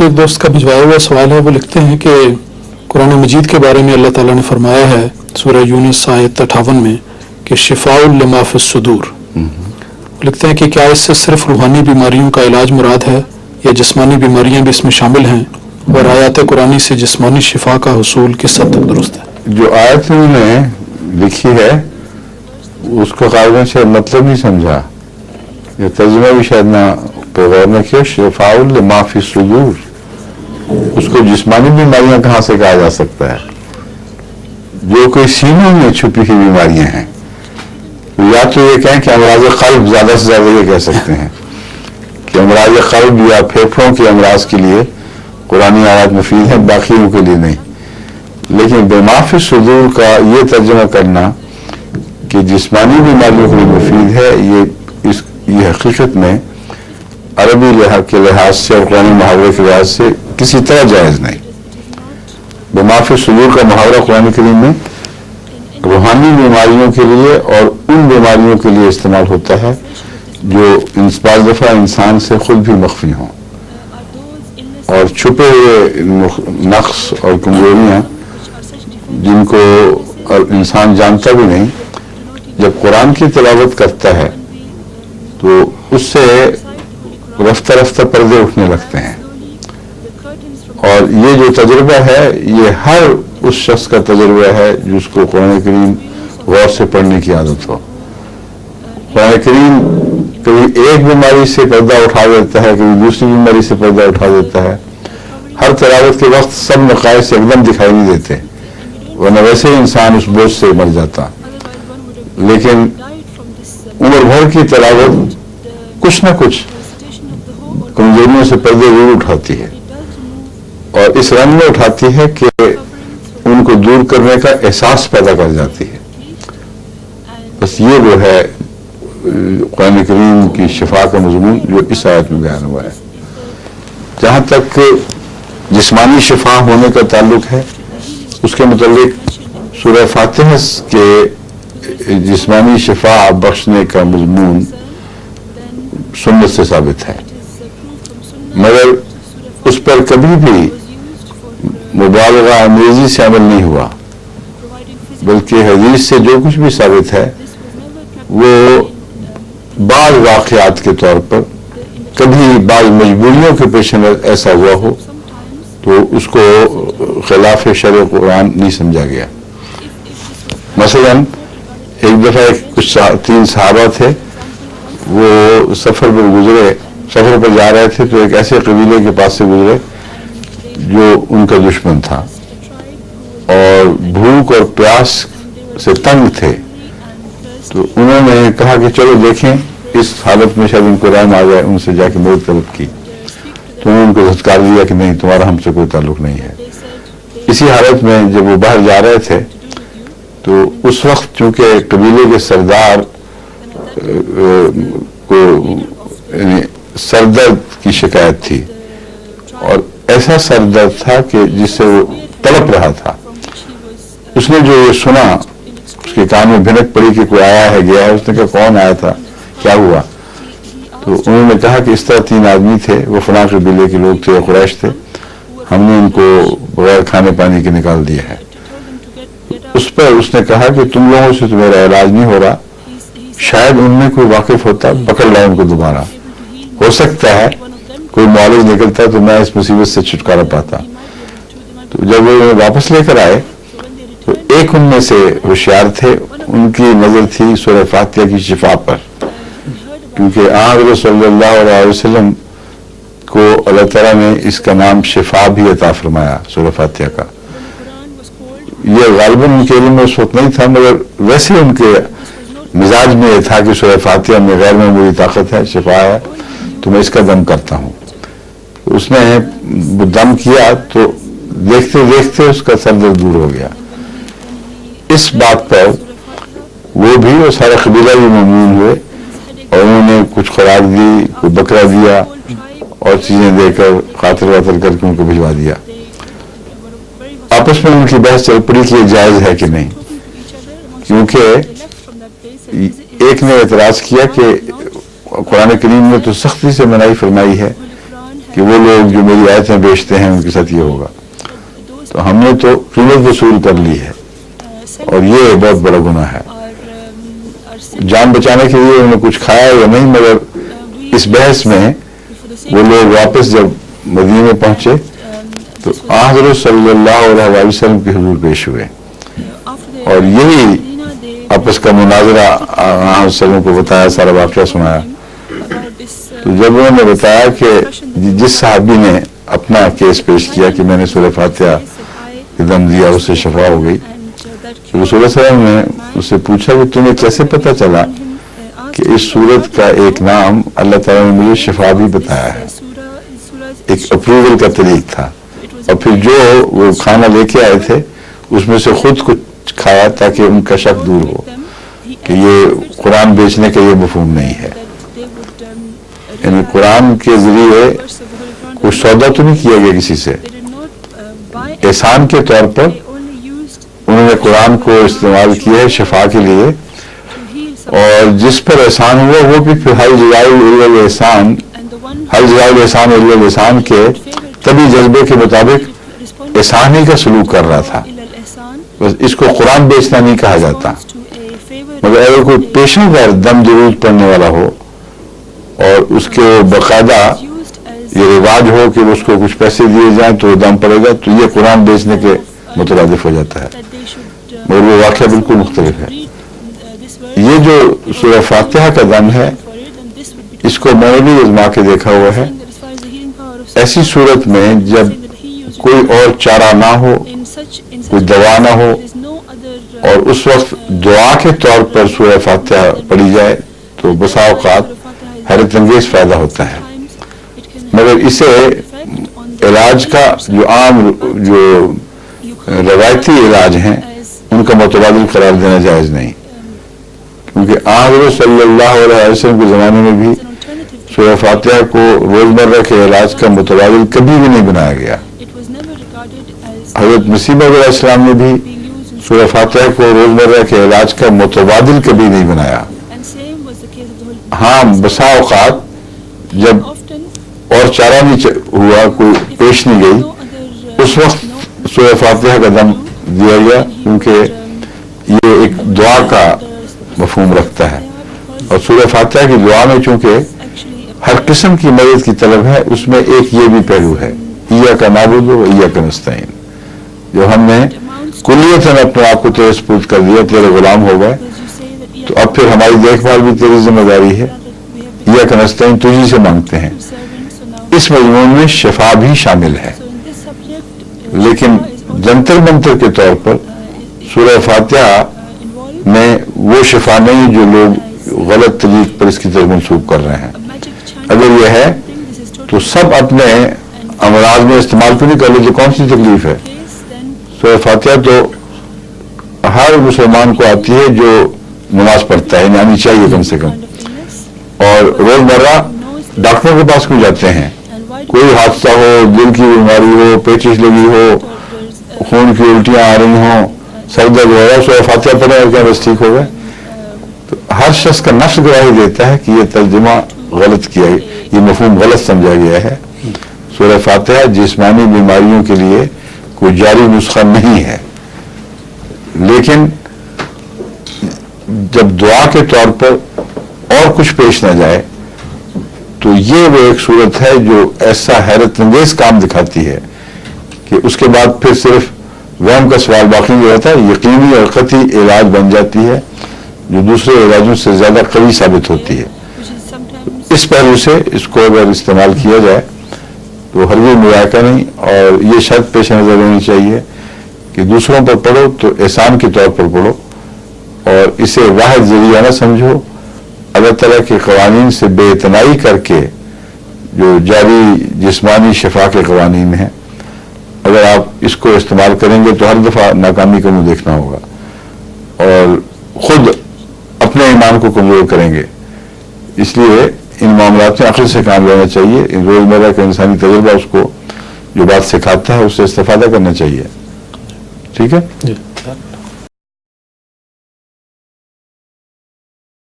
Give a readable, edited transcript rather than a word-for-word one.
ایک دوست کا بھجوایا ہوا سوال ہے. وہ لکھتے ہیں کہ قرآن مجید کے بارے میں اللہ تعالیٰ نے فرمایا ہے سورہ یونس آیت 58 میں کہ شفاء لما فی الصدور. وہ لکھتے ہیں کہ کیا اس سے صرف روحانی بیماریوں کا علاج مراد ہے یا جسمانی بیماریاں بھی اس میں شامل ہیں, اور آیات قرآنی سے جسمانی شفا کا حصول کس حد تک درست ہے؟ جو آیت انہوں نے لکھی ہے اس کو قاعدے سے مطلب نہیں سمجھا, یہ ترجمہ بھی شاید نہ غور نہ کیا. شفاء لما فی الصدور, اس کو جسمانی بیماریاں کہاں سے کہا جا سکتا ہے؟ جو کوئی سینوں میں چھپی ہوئی بیماریاں ہیں, یا تو یہ کہیں کہ امراض قلب, زیادہ سے زیادہ یہ کہہ سکتے ہیں کہ امراض قلب یا پھیپھڑوں کے امراض کے لیے قرآنی آیات مفید ہیں, باقیوں کے لیے نہیں. لیکن بما فی الصدور کا یہ ترجمہ کرنا کہ جسمانی بیماریوں کے لیے مفید ہے, یہ حقیقت میں عربی کے لحاظ سے اور قرآن محاورے کے لحاظ سے کسی طرح جائز نہیں. بما فی الصدور کا محاورہ قرآن کریم میں روحانی بیماریوں کے لیے اور ان بیماریوں کے لیے استعمال ہوتا ہے جو بعض دفعہ انسان سے خود بھی مخفی ہوں, اور چھپے ہوئے نقص اور کمزوریاں جن کو انسان جانتا بھی نہیں, جب قرآن کی تلاوت کرتا ہے تو اس سے رفتہ رفتہ پردے اٹھنے لگتے ہیں. اور یہ جو تجربہ ہے یہ ہر اس شخص کا تجربہ ہے جس کو قرآن کریم غور سے پڑھنے کی عادت ہو. قرآن کریم کبھی ایک بیماری سے پردہ اٹھا دیتا ہے, کبھی دوسری بیماری سے پردہ اٹھا دیتا ہے. ہر تلاوت کے وقت سب نقائص ایک دم دکھائی نہیں دیتے, ورنہ ویسے ہی انسان اس بوجھ سے مر جاتا. لیکن عمر بھر کی تلاوت کچھ نہ کچھ کمزوریوں سے پردے ضرور اٹھاتی ہے, اور اس رنگ میں اٹھاتی ہے کہ ان کو دور کرنے کا احساس پیدا کر جاتی ہے. بس یہ وہ ہے قرآن کریم کی شفا کا مضمون جو اس آیت میں بیان ہوا ہے. جہاں تک جسمانی شفا ہونے کا تعلق ہے, اس کے متعلق سورہ فاتحہ کے جسمانی شفا بخشنے کا مضمون سنت سے ثابت ہے, مگر اس پر کبھی بھی مبالغہ انگریزی سے عمل نہیں ہوا, بلکہ حدیث سے جو کچھ بھی ثابت ہے وہ بعض واقعات کے طور پر, کبھی بعض مجبوریوں کے پیش نظر ایسا ہوا ہو تو اس کو خلاف شرع قرآن نہیں سمجھا گیا. مثلا ایک دفعہ کچھ 3 صحابہ تھے, وہ سفر پر جا رہے تھے تو ایک ایسے قبیلے کے پاس سے گزرے جو ان کا دشمن تھا, اور بھوک اور پیاس سے تنگ تھے. تو انہوں نے کہا کہ چلو دیکھیں اس حالت میں شاید ان کو رحم آ جائے, ان سے جا کے مدد طلب کی. تو انہوں نے ان کو دھتکار دیا کہ نہیں, تمہارا ہم سے کوئی تعلق نہیں ہے. اسی حالت میں جب وہ باہر جا رہے تھے تو اس وقت چونکہ قبیلے کے سردار کو سر درد کی شکایت تھی, اور ایسا سر درد تھا کہ جس سے وہ تڑپ رہا تھا. اس نے جو یہ سنا, اس کے کان میں بھنک پڑی کہ کوئی آیا ہے گیا ہے. اس نے کہا کون آیا تھا, کیا ہوا؟ تو انہوں نے کہا کہ اس طرح 3 آدمی تھے, وہ فلاں قبیلے کے لوگ تھے, قریش تھے, ہم نے ان کو بغیر کھانے پانی کے نکال دیا ہے. اس پر اس نے کہا کہ تم لوگوں سے تو میرا علاج نہیں ہو رہا, شاید ان میں کوئی واقف ہوتا, پکڑ لائے ان کو دوبارہ, ہو سکتا ہے کوئی معالج نکلتا تو میں اس مصیبت سے چھٹکارا پاتا. تو جب وہ واپس لے کر آئے تو ایک ان میں سے ہوشیار تھے, ان کی نظر تھی سورہ فاتحہ کی شفا پر, کیونکہ آن صلی اللہ علیہ وسلم کو اللہ تعالیٰ نے اس کا نام شفا بھی عطا فرمایا سورہ فاتحہ کا. یہ غالباً ان کے علم میں اس وقت نہیں تھا, مگر ویسے ان کے مزاج میں یہ تھا کہ سورہ فاتحہ میں غیر معمولی طاقت ہے, شفا ہے, تو میں اس کا دم کرتا ہوں. اس نے دم کیا تو دیکھتے دیکھتے اس کا سر درد دور ہو گیا. اس بات پر وہ بھی اور سارا قبیلہ بھی ممنون ہوئے, اور انہوں نے کچھ خوراک دی, کوئی بکرا دیا اور چیزیں دے کر خاطر واطر کر کے ان کو بھجوا دیا. آپس میں ان کی بحث چل پڑی کہ یہ جائز ہے کہ نہیں, کیونکہ ایک نے اعتراض کیا کہ قرآن کریم نے تو سختی سے منائی فرمائی ہے کہ وہ لوگ جو میری آیتیں بیچتے ہیں ان کے ساتھ یہ ہوگا. تو ہم نے تو قیمت وصول کر لی ہے اور یہ بہت بڑا گناہ ہے. جان بچانے کے لیے انہوں نے کچھ کھایا یا نہیں، مگر اس بحث میں وہ لوگ واپس جب مدینے پہنچے تو حضرت صلی اللہ علیہ وسلم کے حضور پیش ہوئے اور یہی آپس کا مناظرہ حضرت وسلم کو بتایا، سارا واقعہ سنایا. تو جب انہوں نے بتایا کہ جس صحابی نے اپنا کیس پیش کیا کہ میں نے سورہ فاتحہ کے دم دیا اس سے شفا ہو گئی، تو رسول اللہ صلی اللہ علیہ وسلم نے اس سے پوچھا کہ تمہیں کیسے پتہ چلا کہ اس صورت کا ایک نام اللہ تعالیٰ نے مجھے شفا بھی بتایا ہے. ایک اپروول کا طریق تھا. اور پھر جو وہ کھانا لے کے آئے تھے اس میں سے خود کچھ کھایا تاکہ ان کا شک دور ہو کہ یہ قرآن بیچنے کا یہ مفہوم نہیں ہے. یعنی قرآن کے ذریعے کچھ سودا تو نہیں کیا گیا کسی سے، احسان کے طور پر انہوں نے قرآن کو استعمال کیا ہے شفا کے لیے، اور جس پر احسان ہوا وہ بھی پھر حل جزائے الاحسان، حل جزائے الاحسان الاحسان کے طبی جذبے کے مطابق احسان ہی کا سلوک کر رہا تھا. بس اس کو قرآن بیچنا نہیں کہا جاتا. مگر اگر کوئی پیشہ ور دم درود پڑھنے والا ہو اور اس کے باقاعدہ یہ رواج ہو کہ اس کو کچھ پیسے دیے جائیں تو وہ دم پڑے گا، تو یہ قرآن بیچنے کے مترادف ہو جاتا ہے. مگر وہ واقعہ بالکل مختلف ہے. یہ جو سورہ فاتحہ کا دم ہے اس کو میں نے بھی آزما کے دیکھا ہوا ہے. ایسی صورت میں جب کوئی اور چارہ نہ ہو، کوئی دوا نہ ہو، اور اس وقت دعا کے طور پر سورہ فاتحہ پڑھی جائے تو بسا اوقات حیرت انگیز فائدہ ہوتا ہے. مگر اسے علاج کا جو عام جو روایتی علاج ہیں ان کا متبادل قرار دینا جائز نہیں، کیونکہ حضرت صلی اللہ علیہ وسلم کے زمانے میں بھی سورہ فاتحہ کو روزمرہ کے علاج کا متبادل کبھی بھی نہیں بنایا گیا. حضرت مسیح علیہ السلام نے بھی سورہ فاتحہ کو روزمرہ کے علاج کا متبادل کبھی نہیں بنایا. ہاں بسا اوقات جب اور چارہ نہیں ہوا، کوئی پیش نہیں گئی، اس وقت سورہ فاتحہ کا دم دیا گیا، کیونکہ یہ ایک دعا کا مفہوم رکھتا ہے. اور سورہ فاتحہ کی دعا میں چونکہ ہر قسم کی مدد کی طلب ہے، اس میں ایک یہ بھی پہلو ہے ایاک نعبد و ایاک نستعین، جو ہم نے کلیتاً اپنے آپ کو تیرے سپرد کر دیا، تیرے غلام ہو گئے، تو اب پھر ہماری دیکھ بھال بھی تیری ذمہ داری ہے. ایاک نستعین تجھی سے مانگتے ہیں. اس مضمون میں شفا بھی شامل ہے، لیکن جنتر منتر کے طور پر سورہ فاتحہ میں وہ شفا نہیں جو لوگ غلط طریق پر اس کی طرف منسوخ کر رہے ہیں. اگر یہ ہے تو سب اپنے امراض میں استعمال تو نہیں کر لے، تو کون سی تکلیف ہے؟ سورہ فاتحہ تو ہر مسلمان کو آتی ہے جو نماز پڑھتا ہے، آنی چاہیے کم سے کم. اور روزمرہ ڈاکٹروں کے پاس کیوں جاتے ہیں؟ کوئی حادثہ ہو، دل کی بیماری ہو، پیچش لگی ہو، خون کی الٹیاں آ رہی ہوں، سر درد ہو رہا ہے، سورہ فاتحہ پڑھیں اور کیا بس ٹھیک ہو گئے. تو ہر شخص کا نفس گواہی دیتا ہے کہ یہ ترجمہ غلط کیا ہے، یہ مفہوم غلط سمجھا گیا ہے. سورہ فاتحہ جسمانی بیماریوں کے لیے کوئی جاری نسخہ نہیں ہے، لیکن جب دعا کے طور پر اور کچھ پیش نہ جائے تو یہ وہ ایک صورت ہے جو ایسا حیرت انگیز کام دکھاتی ہے کہ اس کے بعد پھر صرف وہم کا سوال باقی نہیں رہتا، یقینی اور قطعی علاج بن جاتی ہے جو دوسرے علاجوں سے زیادہ قوی ثابت ہوتی ہے. اس پہلو سے اس کو اگر استعمال کیا جائے تو ہرگز مذاکرہ نہیں، اور یہ شرط پیش نظر ہونی چاہیے کہ دوسروں پر پڑھو تو احسان کے طور پر پڑھو، اور اسے واحد ذریعہ نہ سمجھو. اللہ تعالیٰ کے قوانین سے بے اعتنائی کر کے جو جاری جسمانی شفا کے قوانین ہیں، اگر آپ اس کو استعمال کریں گے تو ہر دفعہ ناکامی کا منہ دیکھنا ہوگا اور خود اپنے ایمان کو کمزور کریں گے. اس لیے ان معاملات میں عقل سے کام لینا چاہیے. روزمرہ کا انسانی تجربہ اس کو جو بات سکھاتا ہے اس سے استفادہ کرنا چاہیے. ٹھیک ہے؟